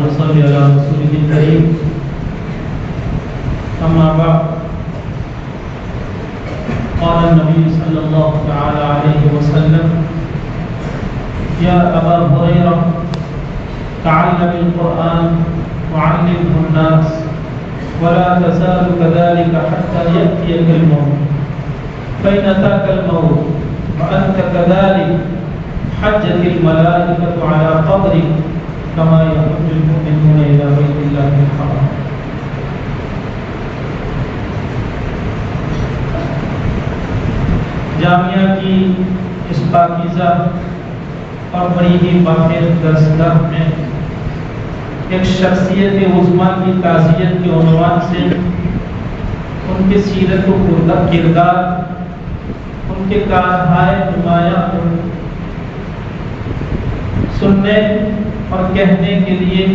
وصل على رسوله الكريم أما بعد قال النبي صلى الله تعالى عليه وسلم يا أبا هريرة تعلم القرآن وعلمه الناس ولا تزال كذلك حتى يأتيك الموت فإن أتاك الموت وأنت كذلك حجت الملائكة على قبرك كما يحج المؤمنون إلى بيت الله الحرام. جامعہ کی اس پاکیزہ اور بڑی ہی باخر درسگاہ میں ایک شخصیت عظمیٰ کی تعزیت کے عنوان سے ان کی سیرت و کردار، ان کے کارہائے نمایاں سننے اور کہنے کے لیے،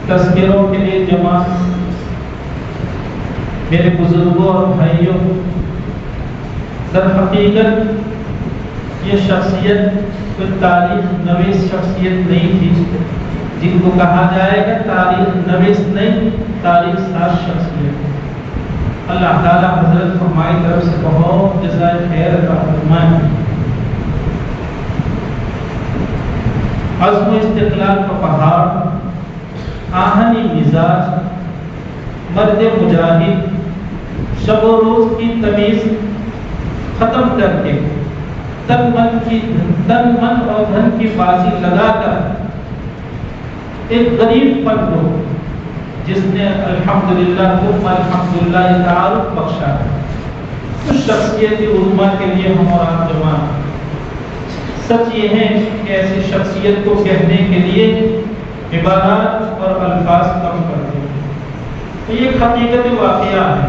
تذکروں کے لیے جمع میرے بزرگوں اور بھائیوں، در حقیقت یہ شخصیت کوئی تاریخ نویس شخصیت نہیں تھی جن کو کہا جائے گا تاریخ نویس نہیں، تاریخ ساز شخصیت. اللہ تعالیٰ حضرت کو ہماری طرف سے بہت جزائے خیر عطا فرمائے. عزم و استقلال کا پہاڑ، آہنی مزاج، مرد مجاہد، شب و روز کی تمیز ختم کر کے تن من اور دھن کی بازی لگا کر ایک غریب پر کو جس نے الحمدللہ ثم الحمدللہ تعارف بخشا ہے، اس شخصیت عظمیٰ کے لیے ہم اور آپ جمع. سچ یہ ہے کہ ایسی شخصیت کو کہنے کے لیے عبارات اور الفاظ کم کرتے ہیں. تو یہ حقیقت واقعہ ہے.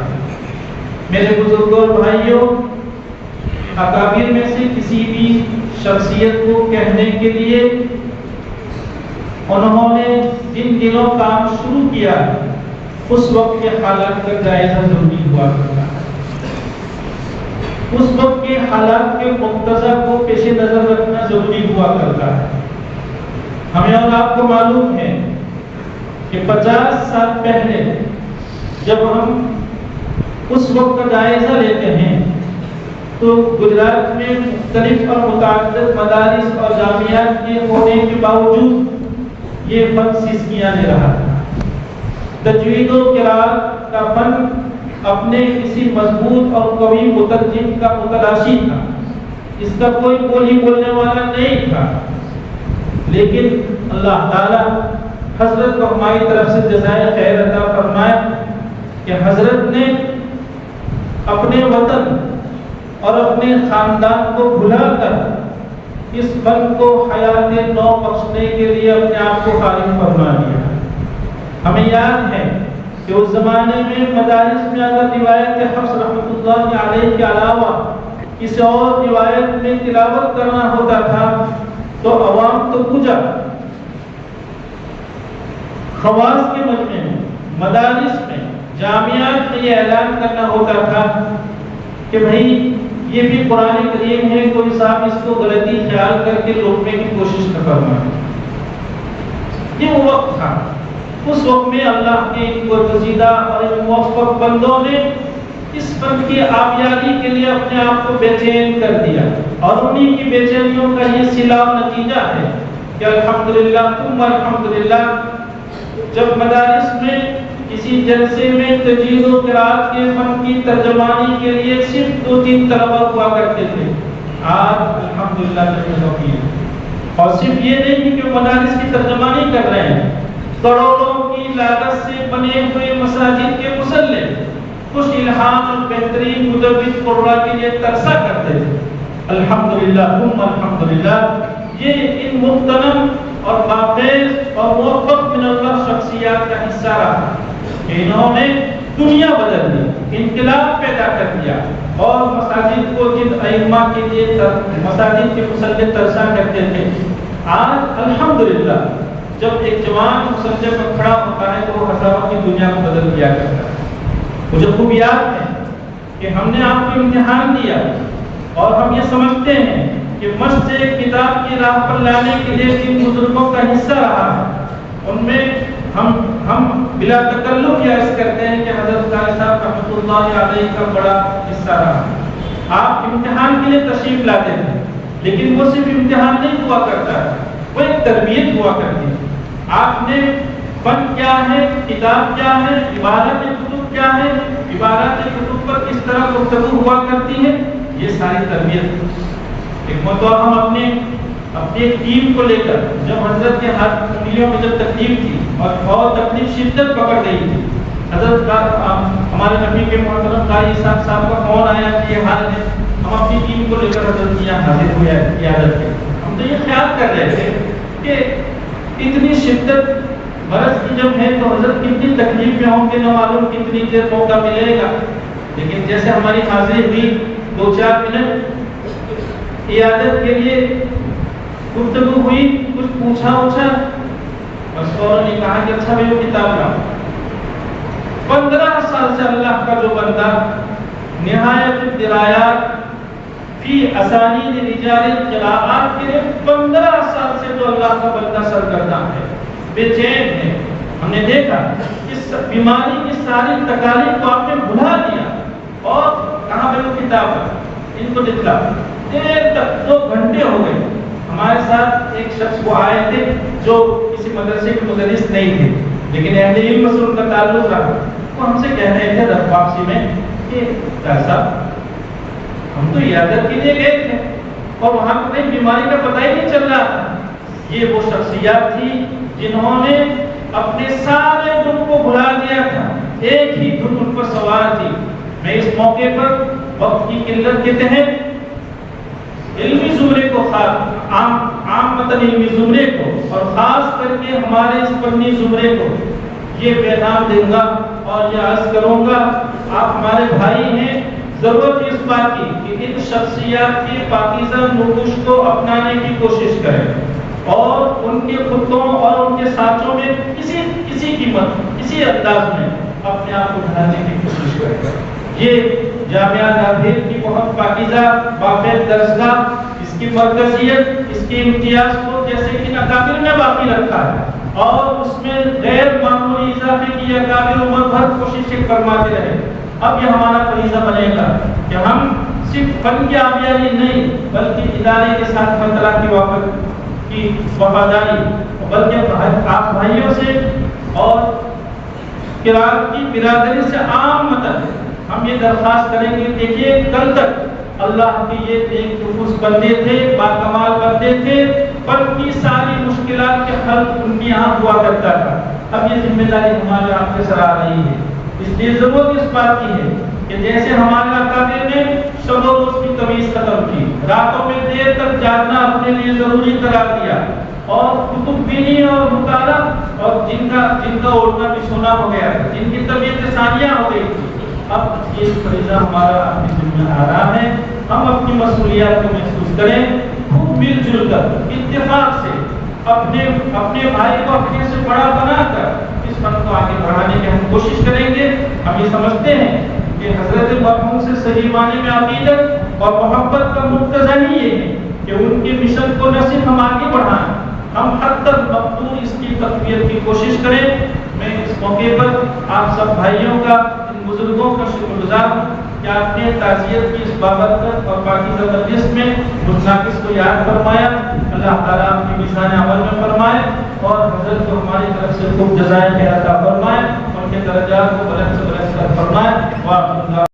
میرے بزرگوں اور بھائیوں، اکابر میں سے کسی بھی شخصیت کو کہنے کے لیے انہوں نے جن دنوں کام شروع کیا اس وقت کے حالات کا جائزہ ضروری ہوا کرتا ہے. اس وقت کے حالات کے مقتضا کو پیش نظر رکھنا ضروری ہوا کرتا ہے. ہمیں اور آپ کو معلوم ہے کہ 50 سال پہلے جب ہم اس وقت کا جائزہ لیتے ہیں تو گجرات میں مختلف اور متعدد مدارس اور جامعات کے ہونے کے باوجود یہ فن سیسکیاں لے رہا تھا. تجوید و قرات کا فن اپنے کسی مضبوط اور قوی مترجم کا متلاشی تھا. اس کا کوئی بولی بولنے والا نہیں تھا. لیکن اللہ تعالی حضرت کو ہماری طرف سے جزائے خیر عطا فرمائے کہ حضرت نے اپنے وطن اور اپنے خاندان کو بھلا کر اس فن کو حیات نو بخشنے کے لیے اپنے آپ کو فارغ فرما دیا. ہمیں یاد ہے کہ اس زمانے میں مدارس میں اگر روایت حفص رحمۃ اللہ علیہ کے علاوہ کسی اور روایت میں تلاوت کرنا ہوتا تھا تو عوام تو پوجا خواص کے مجمع میں، مدارس میں، جامعات میں یہ اعلان کرنا ہوتا تھا کہ بھائی یہ بھی قرآن کریم ہے، کوئی صاحب اس کو غلطی خیال کر کے روکنے کی کوشش نہ کرنا. یہ وہ وقت تھا. اس وقت میں اللہ کے گزیدہ اور موفق بندوں نے اس فن کی آبیاری کے لیے اپنے آپ کو بے چین کر دیا، اور انہی کی بے چینیوں کا یہ صلہ و نتیجہ ہے کہ الحمدللہ ثم الحمدللہ جب مدارس میں کسی جلسے میں تجوید و قرات کے فن کی ترجمانی کے لیے صرف 2-3 طلبہ ہوا کرتے تھے، آج الحمدللہ اور صرف یہ نہیں کہ مدارس کی ترجمانی کر رہے ہیں، کروڑوں کی لاگت سے بنے ہوئے مساجد کے مصلی خوش الہام اور بہترین مجوید قرآن کے لیے ترسا کرتے تھے. الحمدللہ ثم الحمدللہ یہ ان مغتنم اور باخیز اور موفق من اللہ شخصیات کا حصہ رہا. انہوں نے دنیا بدل دی، انقلاب پیدا کر دیا، اور مساجد کو جن ائمہ کے لیے مساجد کے مصلی ترسا کرتے تھے، آج الحمدللہ جب ایک جوان مسجد پر کھڑا ہوتا ہے تو وہ ہزاروں کی دنیا کو بدل دیا کرتا ہے. مجھے خوب یاد ہے کہ ہم نے آپ کو امتحان دیا اور ہم یہ سمجھتے ہیں کہ مشق سے کتاب کی راہ پر لانے کے لیے جن بزرگوں کا حصہ رہا ہے ان میں ہم بلا تکلف یاد کرتے ہیں کہ حضرت قاری صاحب رحمۃ اللہ علیہ کا بڑا حصہ رہا. آپ امتحان کے لیے تشریف لاتے تھے، لیکن وہ صرف امتحان نہیں ہوا کرتا ہے، وہ ایک تربیت ہوا کرتی ہے. آپ نے فن کیا ہے، کتاب کیا ہے، عبارت کتب کیا ہے، عبارت کتب پر کس طرح گفتگو ہوا کرتی ہے، یہ ساری تربیت. ایک مرتبہ ہم اپنی ٹیم کو لے کر جب حضرت کے ہاتھ انگلیوں میں جب تکلیف تھی اور بہت تکلیف شدت پکڑ گئی تھی، حضرت کا ہمارے نبی کے محترم قاری صاحب کا فون آیا کہ یہ حال ہے. ہم اپنی ٹیم کو لے کر حضرت کی یہاں حاضر ہوئے عیادت کے. ہم تو یہ خیال کر رہے تھے کہ اتنی شدت مرض کی جب ہے تو حضرت کتنی تکلیف میں ہوں گے، نہ معلوم کتنی دیر موقع ملے گا. لیکن جیسے ہماری حاضری ہوئی 2-4 منٹ عیادت کے لیے گفتگو ہوئی، کچھ پوچھا بس فوراً نے کہا کہ اچھا بھائی وہ کتاب لاؤ. 15 سال سے اللہ کا جو بندہ نہایت الدرایات فی اسانید رجال القراءات کے 15 سال سے جو اللہ کا بندہ سرگرداں ہے، بے چین ہے. ہم نے دیکھا اس بیماری کی ساری تکالیف کو آپ نے بھلا دیا اور کہاں پہ وہ کتاب ہے، ان کو دکھلا. دیر تک 2 گھنٹے ہو گئے. ہمارے ساتھ ایک شخص وہ آئے تھے جو کسی مدرسے کے مدرس نہیں تھے، لیکن اہل علم سے ان کا تعلق رہا. وہ ہم سے کہہ رہے تھے واپسی میں کہ ڈاکٹر صاحب ہم تو عیادت کے لیے گئے تھے اور وہاں کو کہیں بیماری کا پتہ ہی نہیں چل رہا تھا. یہ وہ شخصیات تھی جنہوں نے اپنے سارے دکھ کو بھلا دیا تھا، ایک ہی دھن ان پر سوار تھی. میں اس موقع پر وقت کی قلت کے تحت علمی زمرے کو عام علمی زمرے کو اور خاص کر کے ہمارے اس فنی زمرے کو یہ پیغام دوں گا اور یہ عرض کروں گا، آپ ہمارے بھائی ہیں، ضرورت اس بات کی کہ ان شخصیات کے پاکیزہ نقوش کو اپنانے کی کوشش کریں اور ان کے خطوں اور ان کے ساتھوں میں کسی قیمت کسی انداز میں اپنے آپ کو ڈھالنے کی کوشش کریں. یہ جامعہ داخل کی بہت پاکیزہ باقاعدہ درسگاہ، اس کی مرکزیت، اس کے امتیاز کو جیسے کہ اکابر میں باقی رکھا ہے اور اس میں غیر معمولی اضافے کی اکابر عمر بھر کوششیں فرماتے رہے. اب یہ ہمارا فریضہ بنے گا کہ ہم صرف فن کی آبیاری نہیں بلکہ ادارے کے ساتھ مطلع کی وفاداری کی وفاداری، بلکہ آپ بھائیوں سے اور قرآن کی برادری سے عام مطلب ہم یہ درخواست کریں گے. دیکھیے کل تک اللہ کے یہ ایک نفوس بندے تھے، باکمال بندے تھے، پر کی ساری مشکلات کے حل ان کی یہاں ہوا کرتا تھا. اب یہ ذمہ داری ہمارے آپ کے سر آ رہی ہے. اس لیے ضرورت اس بات کی ہے کہ جیسے ہمارے اکابر نے شب و روز کی تمیز ختم کی، راتوں میں دیر تک جاگنا اپنے لیے ضروری قرار دیا اور کتب بینی اور مطالعہ اور جن کا اڑنا بچھونا ہو گیا، جن کی طبیعت ثانیہ ہو گئی، اب یہ فریضہ ہمارا اپنی ذمہ آ رہا ہے. ہم اپنی مسئولیات کو محسوس کریں، خوب مل جل کر اتفاق سے اپنے بھائی کو اپنے سے بڑا بنا کر اس فن کو آگے بڑھانے کی ہم کوشش کریں گے. ہم یہ سمجھتے ہیں کہ حضرت مرحوم سے صحیح معنی میں عقیدت اور محبت کا مقتضا ہی یہ ہے کہ ان کے مشن کو نہ صرف ہم آگے بڑھائیں، ہم حد تک مقدور اس کی تقویت کی کوشش کریں. میں اس موقع پر آپ سب بھائیوں کا، ان بزرگوں کا شکر گزار ہوں کہ آپ نے تعزیت کی اس بابرکت اور پاکیزہ مجلس میں مجھ ناقص کو یاد فرمایا. اللہ تعالیٰ آپ کی میزان عمل میں فرمائے اور حضرت کو ہماری طرف سے خوب جزائے خیر عطا فرمائے، ان کے درجات کو بلند سے بلند فرمائے.